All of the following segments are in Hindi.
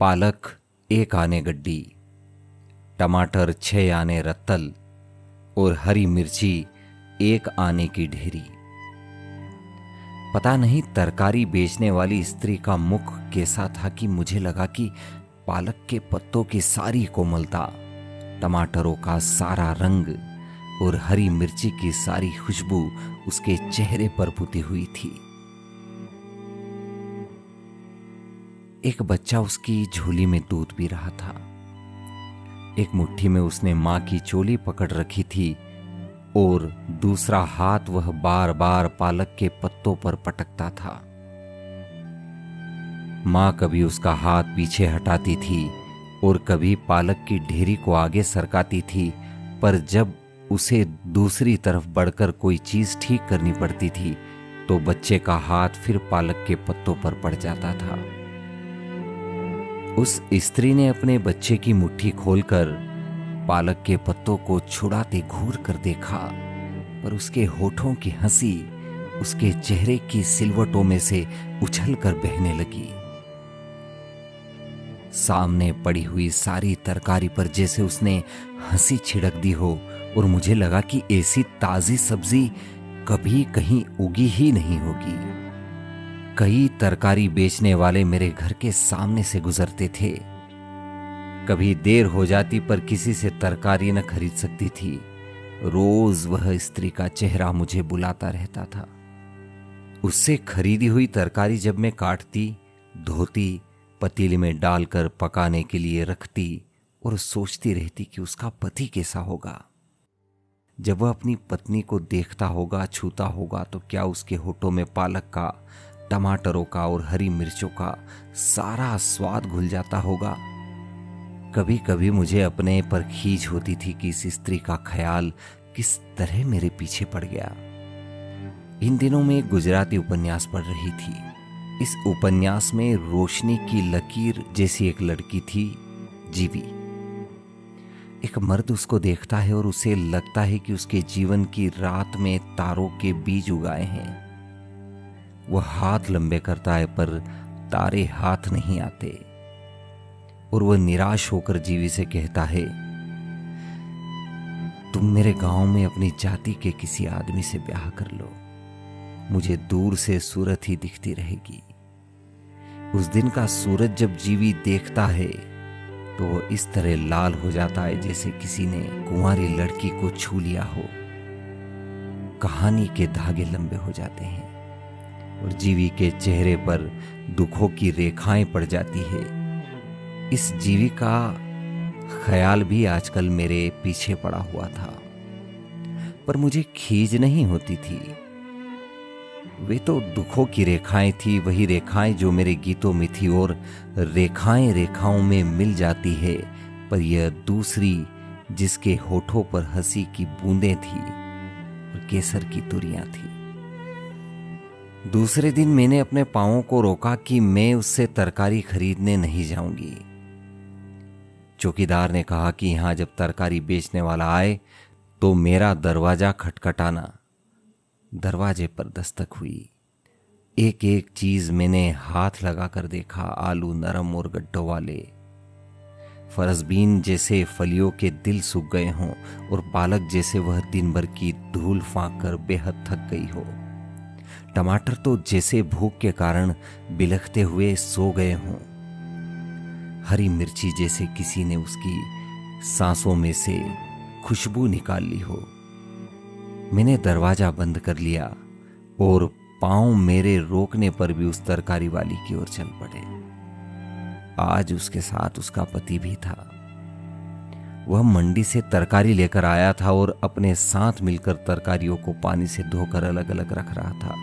पालक 1 आने गड्डी, टमाटर 6 आने रत्तल और हरी मिर्ची 1 आने की ढेरी। पता नहीं तरकारी बेचने वाली स्त्री का मुख कैसा था कि मुझे लगा कि पालक के पत्तों की सारी कोमलता, टमाटरों का सारा रंग और हरी मिर्ची की सारी खुशबू उसके चेहरे पर पुती हुई थी। एक बच्चा उसकी झोली में दूध पी रहा था। एक मुट्ठी में उसने मां की चोली पकड़ रखी थी और दूसरा हाथ वह बार बार पालक के पत्तों पर पटकता था। मां कभी उसका हाथ पीछे हटाती थी और कभी पालक की ढेरी को आगे सरकाती थी, पर जब उसे दूसरी तरफ बढ़कर कोई चीज ठीक करनी पड़ती थी तो बच्चे का हाथ फिर पालक के पत्तों पर पड़ जाता था। उस स्त्री ने अपने बच्चे की मुट्ठी खोलकर पालक के पत्तों को छुड़ाते घूर कर देखा, पर उसके होठों की हंसी उसके चेहरे की सिलवटों में से उछलकर बहने लगी। सामने पड़ी हुई सारी तरकारी पर जैसे उसने हंसी छिड़क दी हो, और मुझे लगा कि ऐसी ताजी सब्जी कभी कहीं उगी ही नहीं होगी। कई तरकारी बेचने वाले मेरे घर के सामने से गुजरते थे। कभी देर हो जाती पर किसी से तरकारी न खरीद सकती थी। रोज वह स्त्री का चेहरा मुझे बुलाता रहता था। उससे खरीदी हुई तरकारी जब मैं काटती, धोती, पतीले में डालकर पकाने के लिए रखती और सोचती रहती कि उसका पति कैसा होगा। जब वह अपनी पत्नी को देखता होगा, छूता होगा, तो क्या उसके होठों में पालक का, टमाटरों का और हरी मिर्चों का सारा स्वाद घुल जाता होगा। कभी कभी मुझे अपने पर खीज होती थी कि इस स्त्री का ख्याल किस तरह मेरे पीछे पड़ गया। इन दिनों में एक गुजराती उपन्यास पढ़ रही थी। इस उपन्यास में रोशनी की लकीर जैसी एक लड़की थी, जीवी। एक मर्द उसको देखता है और उसे लगता है कि उसके जीवन की रात में तारों के बीज उगाए हैं। वह हाथ लंबे करता है पर तारे हाथ नहीं आते, और वह निराश होकर जीवी से कहता है, तुम मेरे गांव में अपनी जाति के किसी आदमी से ब्याह कर लो, मुझे दूर से सूरत ही दिखती रहेगी। उस दिन का सूरज जब जीवी देखता है तो वह इस तरह लाल हो जाता है जैसे किसी ने कुंवारी लड़की को छू लिया हो। कहानी के धागे लंबे हो जाते हैं और जीवी के चेहरे पर दुखों की रेखाएं पड़ जाती है। इस जीवी का ख्याल भी आजकल मेरे पीछे पड़ा हुआ था, पर मुझे खीज नहीं होती थी। वे तो दुखों की रेखाएं थी, वही रेखाएं जो मेरे गीतों में थी, और रेखाएं रेखाओं में मिल जाती है, पर यह दूसरी जिसके होठों पर हंसी की बूंदें थी और केसर की तुरियां थी। दूसरे दिन मैंने अपने पांवों को रोका कि मैं उससे तरकारी खरीदने नहीं जाऊंगी। चौकीदार ने कहा कि यहां जब तरकारी बेचने वाला आए तो मेरा दरवाजा खटखटाना। दरवाजे पर दस्तक हुई। एक एक चीज मैंने हाथ लगाकर देखा। आलू नरम और गड्ढों वाले, फरसबीन जैसे फलियों के दिल सूख गए हों, और पालक जैसे वह दिन भर की धूल फांक कर बेहद थक गई हो। टमाटर तो जैसे भूख के कारण बिलखते हुए सो गए हों। हरी मिर्ची जैसे किसी ने उसकी सांसों में से खुशबू निकाल ली हो। मैंने दरवाजा बंद कर लिया और पांव मेरे रोकने पर भी उस तरकारी वाली की ओर चल पड़े। आज उसके साथ उसका पति भी था। वह मंडी से तरकारी लेकर आया था और अपने साथ मिलकर तरकारियों को पानी से धोकर अलग अलग रख रहा था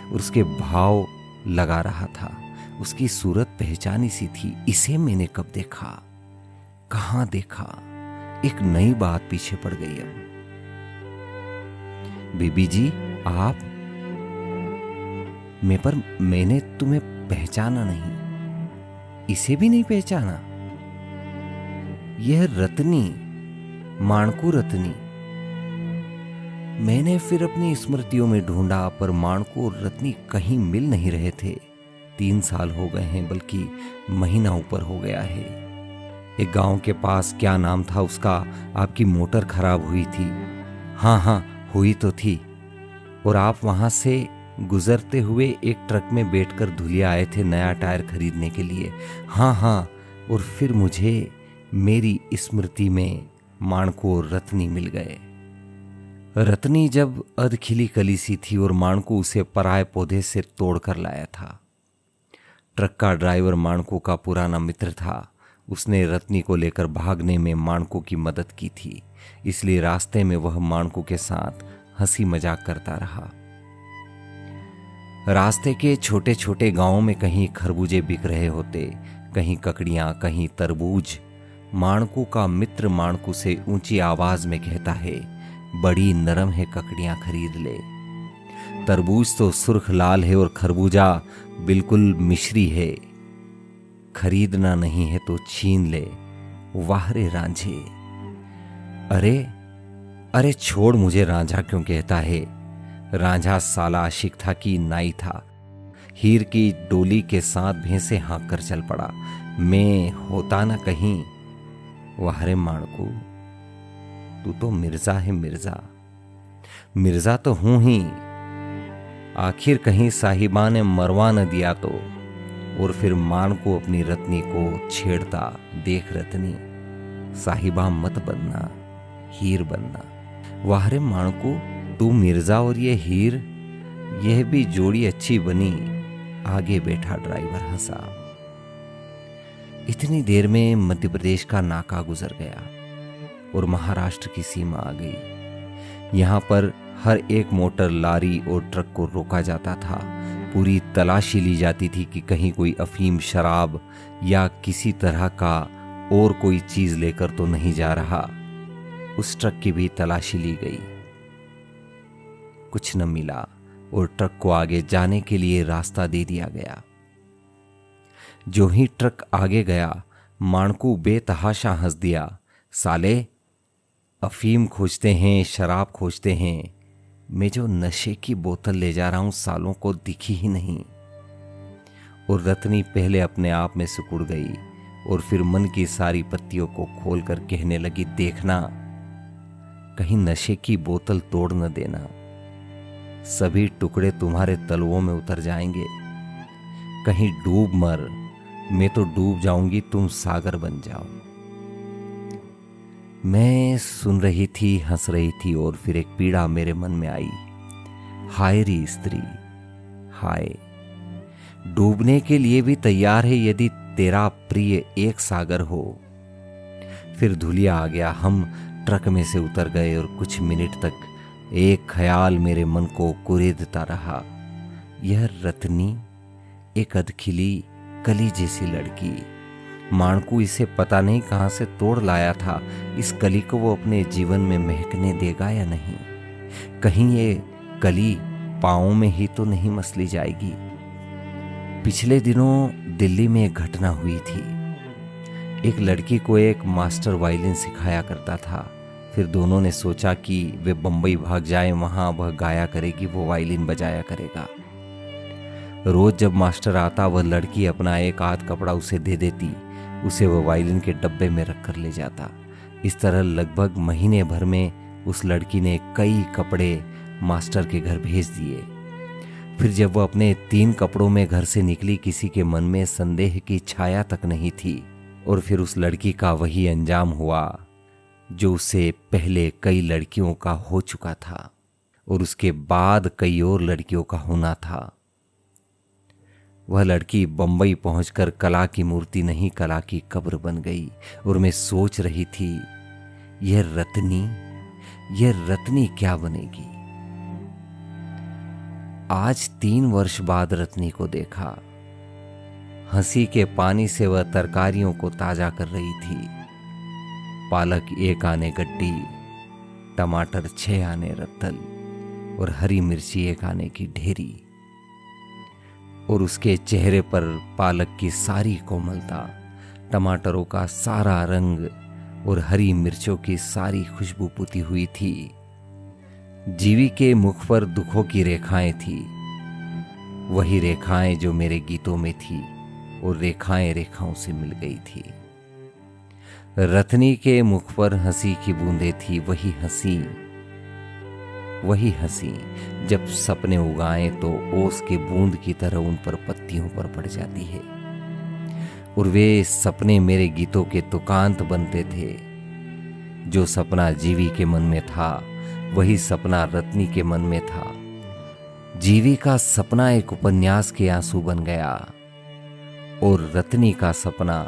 और उसके भाव लगा रहा था। उसकी सूरत पहचानी सी थी। इसे मैंने कब देखा, कहां देखा? एक नई बात पीछे पड़ गई। अब बीबी जी आप, मैंने तुम्हें पहचाना नहीं। इसे भी नहीं पहचाना? यह रत्नी, माणकू रत्नी। मैंने फिर अपनी स्मृतियों में ढूंढा, पर माणकू और रत्नी कहीं मिल नहीं रहे थे। 3 साल हो गए हैं, बल्कि महीना ऊपर हो गया है। एक गांव के पास, क्या नाम था उसका, आपकी मोटर खराब हुई थी। हाँ हाँ, हुई तो थी। और आप वहां से गुजरते हुए एक ट्रक में बैठकर धुलिया आए थे नया टायर खरीदने के लिए। हाँ हाँ। और फिर मुझे मेरी स्मृति में माणको और रत्नी मिल गए। रत्नी जब अधखिली कली सी थी और माणको उसे पराये पौधे से तोड़कर लाया था। ट्रक का ड्राइवर माणको का पुराना मित्र था। उसने रत्नी को लेकर भागने में माणको की मदद की थी, इसलिए रास्ते में वह माणको के साथ हंसी मजाक करता रहा। रास्ते के छोटे छोटे गांवों में कहीं खरबूजे बिक रहे होते, कहीं ककड़ियां, कहीं तरबूज। माणको का मित्र माणको से ऊंची आवाज में कहता है, बड़ी नरम है ककड़ियां, खरीद ले। तरबूज तो सुर्ख लाल है और खरबूजा बिल्कुल मिश्री है। खरीदना नहीं है तो छीन ले, वाह रे रांझे। अरे अरे छोड़ मुझे, रांझा क्यों कहता है? रांझा साला आशिक था कि नाई था। हीर की डोली के साथ भैंसे हाँक कर चल पड़ा। मैं होता ना कहीं। वाह रे माणको, तू तो मिर्जा है मिर्जा। मिर्जा तो हूं ही, आखिर कहीं साहिबा ने मरवा न दिया तो। और फिर माणको अपनी रत्नी को छेड़ता, देख रत्नी, साहिबा मत बनना, हीर बनना। वाह रे माणको, तू मिर्जा और ये हीर, यह भी जोड़ी अच्छी बनी। आगे बैठा ड्राइवर हंसा। इतनी देर में मध्य प्रदेश का नाका गुजर गया और महाराष्ट्र की सीमा आ गई। यहां पर हर एक मोटर, लारी और ट्रक को रोका जाता था। पूरी तलाशी ली जाती थी कि कहीं कोई अफीम, शराब या किसी तरह का और कोई चीज लेकर तो नहीं जा रहा। उस ट्रक की भी तलाशी ली गई, कुछ न मिला और ट्रक को आगे जाने के लिए रास्ता दे दिया गया। जो ही ट्रक आगे गया, माणको बेतहाशा हंस दिया। साले, अफीम खोजते हैं, शराब खोजते हैं, मैं जो नशे की बोतल ले जा रहा हूं सालों को दिखी ही नहीं। और रत्नी पहले अपने आप में सिकुड़ गई और फिर मन की सारी पत्तियों को खोलकर कहने लगी, देखना, कहीं नशे की बोतल तोड़ न देना। सभी टुकड़े तुम्हारे तलवों में उतर जाएंगे। कहीं डूब मर, मैं तो डूब जाऊंगी, तुम सागर बन जाओ। मैं सुन रही थी, हंस रही थी और फिर एक पीड़ा मेरे मन में आई। हाय री स्त्री, हाय, डूबने के लिए भी तैयार है यदि तेरा प्रिय एक सागर हो। फिर धुलिया आ गया। हम ट्रक में से उतर गए और कुछ मिनट तक एक ख्याल मेरे मन को कुरेदता रहा। यह रत्नी, एक अधखिली कली जैसी लड़की, माणको इसे पता नहीं कहां से तोड़ लाया था। इस कली को वो अपने जीवन में महकने देगा या नहीं? कहीं ये कली पांवों में ही तो नहीं मसली जाएगी? पिछले दिनों दिल्ली में एक घटना हुई थी। एक लड़की को एक मास्टर वायलिन सिखाया करता था। फिर दोनों ने सोचा कि वे बंबई भाग जाए, वहां वह गाया करेगी, वो वायलिन बजाया करेगा। रोज जब मास्टर आता, वह लड़की अपना एक आध कपड़ा उसे दे देती, उसे वह वायलिन के डब्बे में रख कर ले जाता। इस तरह लगभग महीने भर में उस लड़की ने कई कपड़े मास्टर के घर भेज दिए। फिर जब वह अपने 3 कपड़ों में घर से निकली, किसी के मन में संदेह की छाया तक नहीं थी। और फिर उस लड़की का वही अंजाम हुआ जो उससे पहले कई लड़कियों का हो चुका था और उसके बाद कई और लड़कियों का होना था। वह लड़की बंबई पहुंचकर कला की मूर्ति नहीं, कला की कब्र बन गई। और मैं सोच रही थी, यह रत्नी क्या बनेगी? आज 3 वर्ष बाद रत्नी को देखा। हंसी के पानी से वह तरकारियों को ताजा कर रही थी। पालक 1 आने गड्डी, टमाटर 6 आने रत्तल और हरी मिर्ची 1 आने की ढेरी। और उसके चेहरे पर पालक की सारी कोमलता, टमाटरों का सारा रंग और हरी मिर्चों की सारी खुशबू पुती हुई थी। जीवी के मुख पर दुखों की रेखाएं थी। वही रेखाएं जो मेरे गीतों में थी और रेखाएं रेखाओं से मिल गई थी। रत्नी के मुख पर हंसी की बूंदें थी, वही हंसी जब सपने उगाए तो ओस के बूंद की तरह उन पर पत्तियों पर पड़ जाती है। और वे सपने मेरे गीतों के तुकांत बनते थे। जो सपना जीवी के मन में था वही सपना रत्नी के मन में था। जीवी का सपना एक उपन्यास के आंसू बन गया और रत्नी का सपना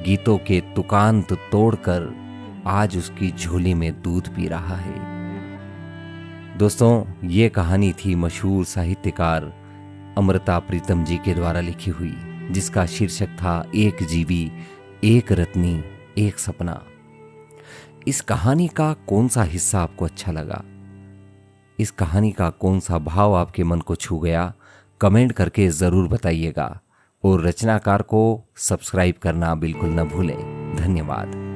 गीतों के तुकांत तोड़कर आज उसकी झोली में दूध पी रहा है। दोस्तों, ये कहानी थी मशहूर साहित्यकार अमृता प्रीतम जी के द्वारा लिखी हुई, जिसका शीर्षक था एक जीवी, एक रत्नी, एक सपना। इस कहानी का कौन सा हिस्सा आपको अच्छा लगा? इस कहानी का कौन सा भाव आपके मन को छू गया? कमेंट करके ज़रूर बताइएगा और रचनाकार को सब्सक्राइब करना बिल्कुल न भूलें। धन्यवाद।